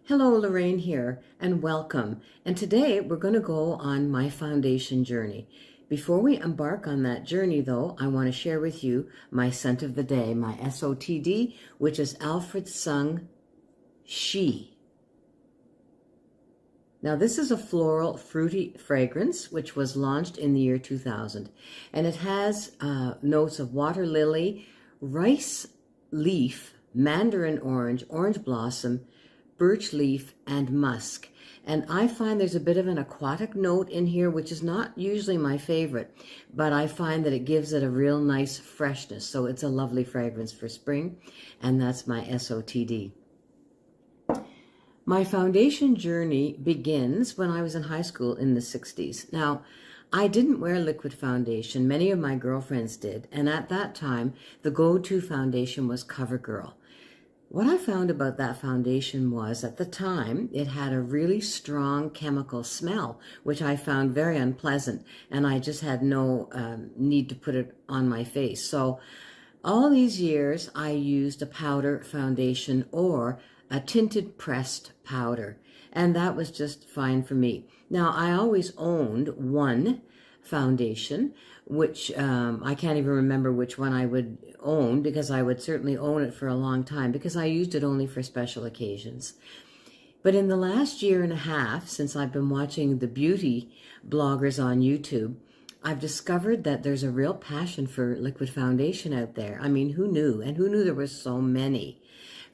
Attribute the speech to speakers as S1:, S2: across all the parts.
S1: Hello, Lorraine here, and welcome. And today we're going to go on my foundation journey. Before we embark on that journey, though, I want to share with you my scent of the day, my SOTD, which is Alfred Sung She. Now, this is a floral, fruity fragrance, which was launched in the year 2000. And it has notes of water lily, rice leaf, mandarin orange, orange blossom, birch leaf, and musk. And I find there's a bit of an aquatic note in here, which is not usually my favorite, but I find that it gives it a real nice freshness. So it's a lovely fragrance for spring, and that's my SOTD. My foundation journey begins when I was in high school in the 60s. Now, I didn't wear liquid foundation. Many of my girlfriends did. And at that time, the go-to foundation was CoverGirl. What I found about that foundation was, at the time, it had a really strong chemical smell, which I found very unpleasant, and I just had no need to put it on my face. So all these years, I used a powder foundation or a tinted pressed powder, and that was just fine for me. Now, I always owned one foundation, which I can't even remember which one I would own, because I would certainly own it for a long time because I used it only for special occasions. But in the last year and a half, since I've been watching the beauty bloggers on YouTube, I've discovered that there's a real passion for liquid foundation out there. I mean, who knew? And who knew there were so many?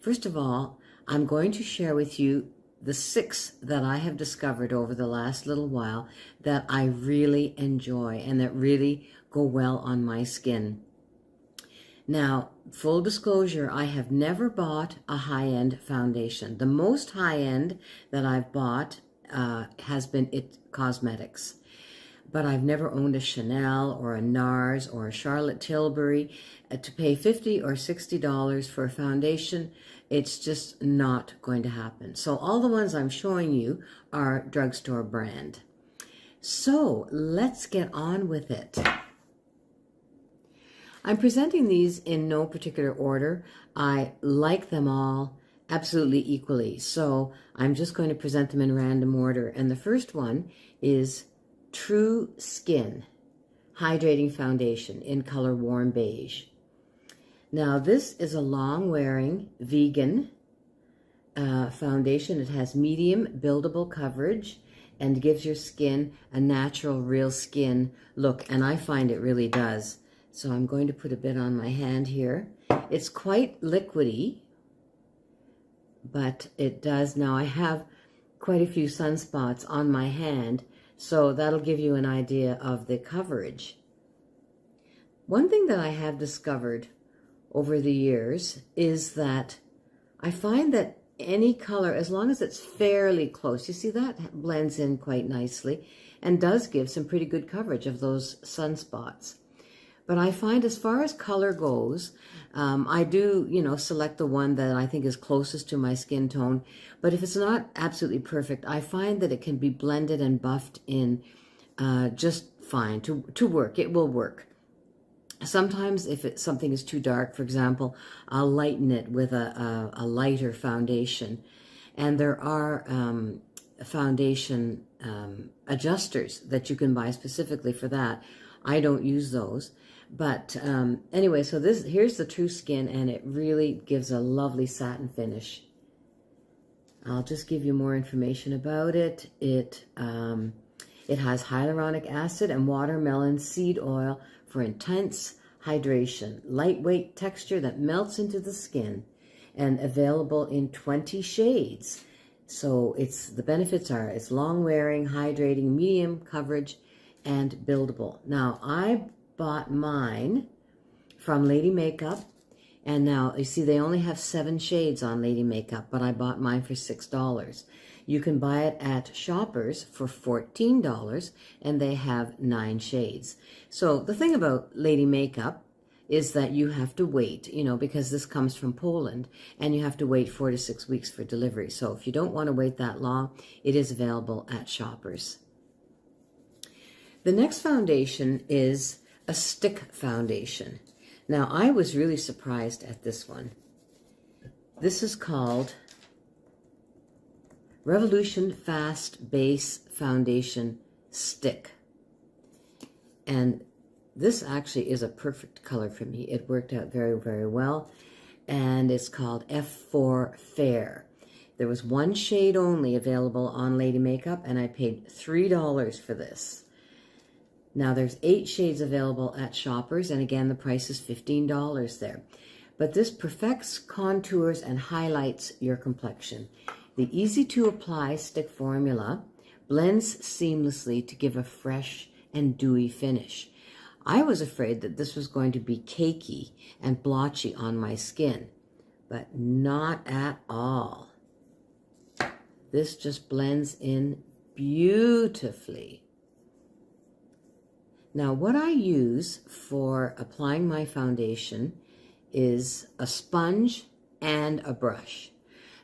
S1: First of all, I'm going to share with you the 6 that I have discovered over the last little while that I really enjoy and that really go well on my skin. Now, full disclosure, I have never bought a high-end foundation. The most high-end that I've bought has been IT Cosmetics. But I've never owned a Chanel or a NARS or a Charlotte Tilbury. To pay $50 or $60 for a foundation, it's just not going to happen. So all the ones I'm showing you are Drugstore brand. So let's get on with it. I'm presenting these in no particular order. I like them all absolutely equally. So I'm just going to present them in random order. And the first one is True Skin Hydrating Foundation in color Warm Beige. Now, this is a long-wearing vegan foundation. It has medium buildable coverage and gives your skin a natural, real skin look, and I find it really does. So I'm going to put a bit on my hand here. It's quite liquidy, but it does. Now, I have quite a few sunspots on my hand, so that'll give you an idea of the coverage. One thing that I have discovered over the years is that I find that any color, as long as it's fairly close, you see that blends in quite nicely and does give some pretty good coverage of those sunspots. But I find as far as color goes, I do, select the one that I think is closest to my skin tone. But if it's not absolutely perfect, I find that it can be blended and buffed in just fine to work. It will work. Sometimes if something is too dark, for example, I'll lighten it with a lighter foundation. And there are foundation adjusters that you can buy specifically for that. I don't use those. But anyway, so here's the True Skin, and it really gives a lovely satin finish. I'll just give you more information about it. It has hyaluronic acid and watermelon seed oil for intense hydration, lightweight texture that melts into the skin, and available in 20 shades. So the benefits are it's long-wearing, hydrating, medium coverage, and buildable. Now, I bought mine from Lady Makeup, and now you see they only have 7 shades on Lady Makeup, but I bought mine for $6. You can buy it at Shoppers for $14, and they have 9 shades. So the thing about Lady Makeup is that you have to wait, because this comes from Poland, and you have to wait 4 to 6 weeks for delivery. So if you don't want to wait that long, it is available at Shoppers. The next foundation is a stick foundation. Now, I was really surprised at this one. This is called Revolution Fast Base Foundation Stick. And this actually is a perfect color for me. It worked out very, very well. And it's called F4 Fair. There was one shade only available on Lady Makeup, and I paid $3 for this. Now there's 8 shades available at Shoppers, and again, the price is $15 there. But this perfects, contours, and highlights your complexion. The easy-to-apply stick formula blends seamlessly to give a fresh and dewy finish. I was afraid that this was going to be cakey and blotchy on my skin, but not at all. This just blends in beautifully. Now, what I use for applying my foundation is a sponge and a brush.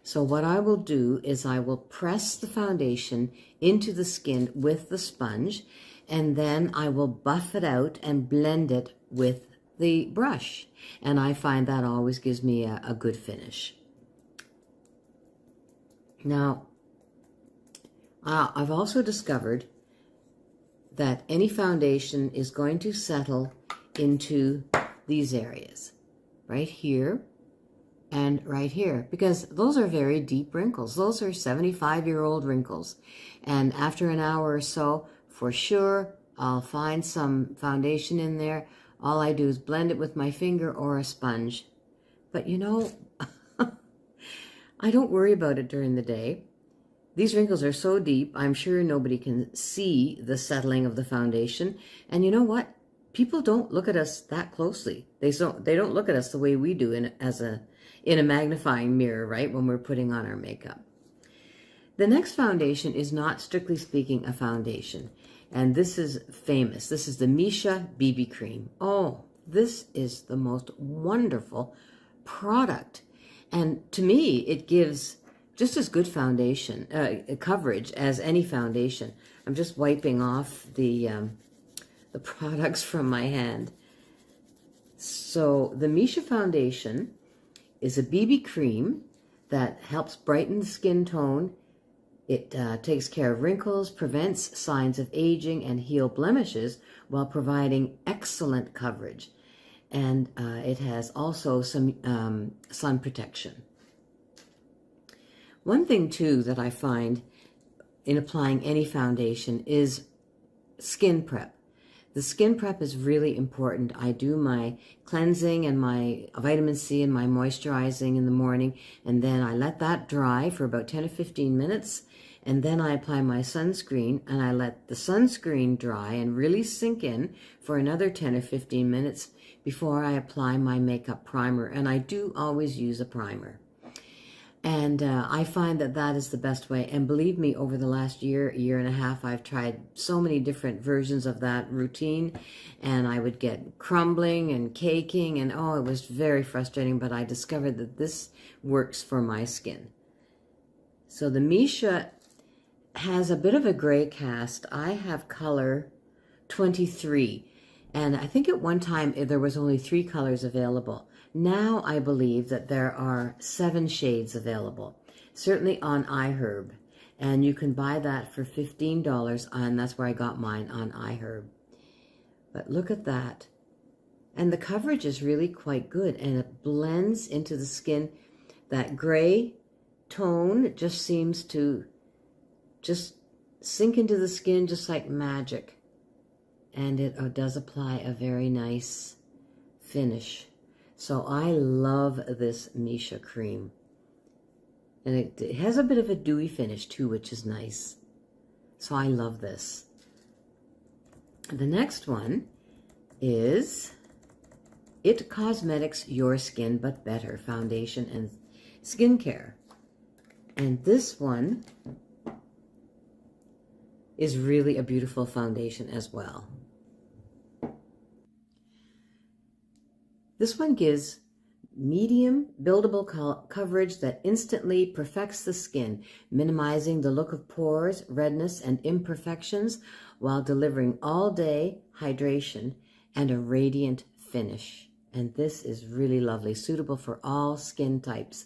S1: So what I will do is I will press the foundation into the skin with the sponge, and then I will buff it out and blend it with the brush. And I find that always gives me a good finish. Now, I've also discovered that any foundation is going to settle into these areas, right here and right here, because those are very deep wrinkles. Those are 75-year-old wrinkles. And after an hour or so, for sure, I'll find some foundation in there. All I do is blend it with my finger or a sponge. But you know, I don't worry about it during the day. These wrinkles are so deep, I'm sure nobody can see the settling of the foundation. And you know what? People don't look at us that closely. They don't look at us the way we do in a magnifying mirror, right, when we're putting on our makeup. The next foundation is not, strictly speaking, a foundation. And this is famous. This is the Misha BB Cream. Oh, this is the most wonderful product. And to me, it gives just as good foundation coverage as any foundation. I'm just wiping off the products from my hand. So the Misha foundation is a BB cream that helps brighten the skin tone. It takes care of wrinkles, prevents signs of aging, and heal blemishes while providing excellent coverage. And it has also some sun protection. One thing, too, that I find in applying any foundation is skin prep. The skin prep is really important. I do my cleansing and my vitamin C and my moisturizing in the morning, and then I let that dry for about 10 to 15 minutes, and then I apply my sunscreen, and I let the sunscreen dry and really sink in for another 10 or 15 minutes before I apply my makeup primer, and I do always use a primer. And I find that that is the best way. And believe me, over the last year and a half, I've tried so many different versions of that routine. And I would get crumbling and caking. And oh, it was very frustrating. But I discovered that this works for my skin. So the Misha has a bit of a gray cast. I have color 23. And I think at one time there was only 3 colors available. Now I believe that there are 7 shades available, certainly on iHerb, and you can buy that for $15, and that's where I got mine, on iHerb. But look at that. And the coverage is really quite good, and it blends into the skin. That gray tone just seems to just sink into the skin just like magic. And it does apply a very nice finish. So I love this Misha cream. And it has a bit of a dewy finish too, which is nice. So I love this. The next one is It Cosmetics Your Skin But Better Foundation and Skincare. And this one is really a beautiful foundation as well. This one gives medium buildable coverage that instantly perfects the skin, minimizing the look of pores, redness, and imperfections while delivering all-day hydration and a radiant finish. And this is really lovely, suitable for all skin types.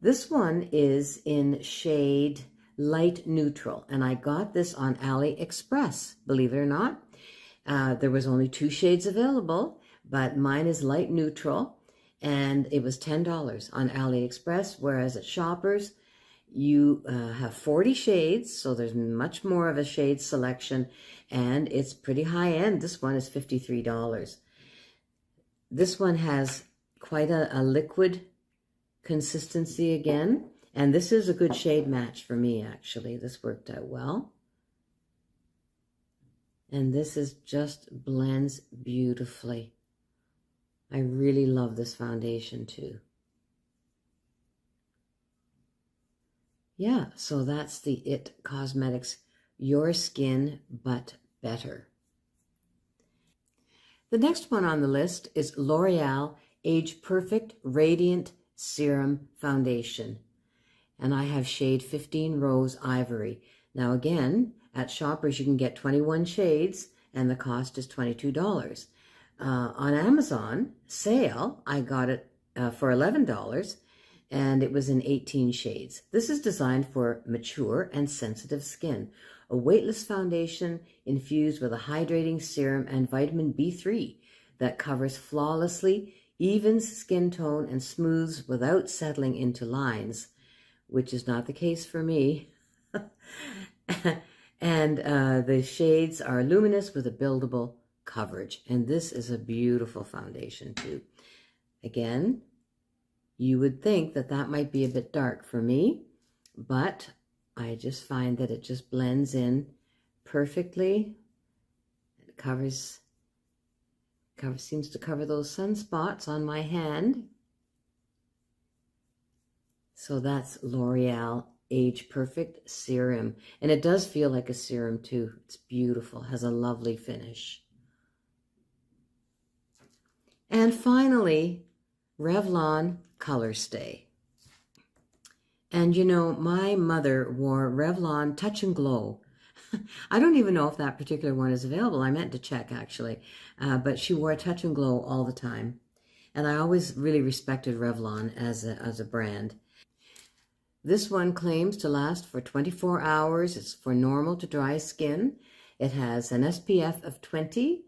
S1: This one is in shade Light Neutral. And I got this on AliExpress, believe it or not. There was only 2 shades available, but mine is Light Neutral, and it was $10 on AliExpress, whereas at Shoppers, you have 40 shades, so there's much more of a shade selection, and it's pretty high end. This one is $53. This one has quite a liquid consistency again, and this is a good shade match for me, actually. This worked out well. And this is just blends beautifully. I really love this foundation too. Yeah, so that's the IT Cosmetics Your Skin But Better. The next one on the list is L'Oreal Age Perfect Radiant Serum Foundation. And I have shade 15 Rose Ivory. Now again, at Shoppers you can get 21 shades and the cost is $22. On Amazon sale, I got it for $11 and it was in 18 shades. This is designed for mature and sensitive skin. A weightless foundation infused with a hydrating serum and vitamin B3 that covers flawlessly, evens skin tone, and smooths without settling into lines, which is not the case for me. And the shades are luminous with a buildable coverage. And this is a beautiful foundation too. Again, you would think that that might be a bit dark for me, but I just find that it just blends in perfectly. It seems to cover those sunspots on my hand. So that's L'Oreal Age Perfect Serum. And it does feel like a serum too. It's beautiful, has a lovely finish. And finally, Revlon Color Stay. And you know, my mother wore Revlon Touch and Glow. I don't even know if that particular one is available. I meant to check actually. But she wore Touch and Glow all the time. And I always really respected Revlon as a brand. This one claims to last for 24 hours. It's for normal to dry skin. It has an SPF of 20,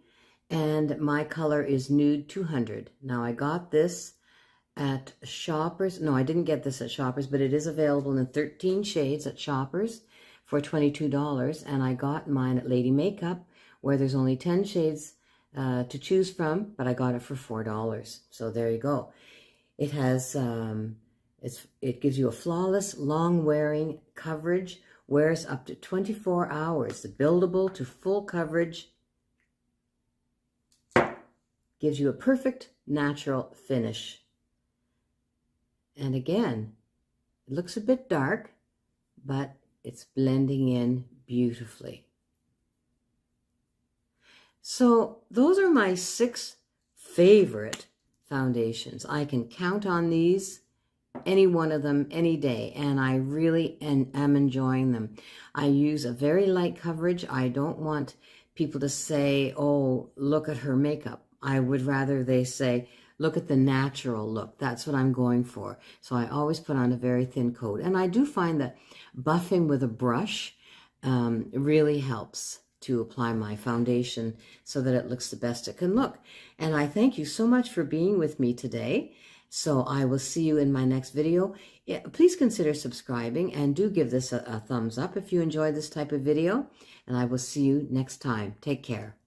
S1: and my color is Nude 200. Now, I got this at Shoppers. No, I didn't get this at Shoppers, but it is available in 13 shades at Shoppers for $22, and I got mine at Lady Makeup, where there's only 10 shades to choose from, but I got it for $4. So there you go. It has... It gives you a flawless, long-wearing coverage, wears up to 24 hours. The buildable to full coverage gives you a perfect natural finish. And again, it looks a bit dark, but it's blending in beautifully. So those are my 6 favorite foundations. I can count on these, any one of them, any day, and I really am enjoying them. I use a very light coverage. I don't want people to say, oh, look at her makeup. I would rather they say, look at the natural look. That's what I'm going for. So I always put on a very thin coat. And I do find that buffing with a brush really helps to apply my foundation so that it looks the best it can look. And I thank you so much for being with me today. So I will see you in my next video. Please consider subscribing and do give this a thumbs up if you enjoy this type of video. And I will see you next time. Take care.